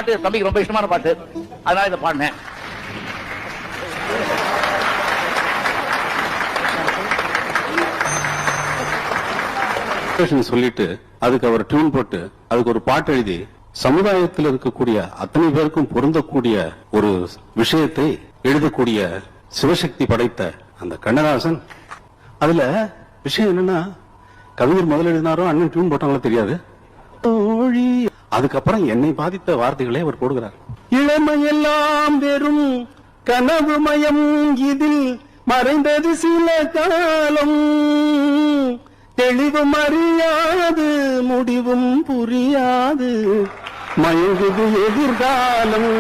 பாட்டு தம்பிக்கு ரொம்ப இஷ்டமான பாட்டு, அதனால இதை பாடினேன். சொல்லிட்டு அதுக்கு அவர் டியூன் போட்டு அதுக்கு ஒரு பாட்டு எழுதி சமுதாயத்தில் இருக்கக்கூடிய அத்தனை பேருக்கும் பொருந்தக்கூடிய ஒரு விஷயத்தை எழுதக்கூடிய சிவசக்தி படைத்த அந்த கண்ணதாசன். அதுல விஷயம் என்னன்னா, கவிஞர் முதல்ல எழுதினாரோ அண்ணன் டியூன் போட்டாங்களோ தெரியாது. அதுக்கப்புறம் என்னை பாதித்த வார்த்தைகளை அவர் போடுகிறார். இளமையெல்லாம் வெறும் கனவுமயம், இதில் மறைந்தது சில காலம், தெளிவும் அறியாது முடிவும் புரியாது, மயங்குது எதிர்காலம்.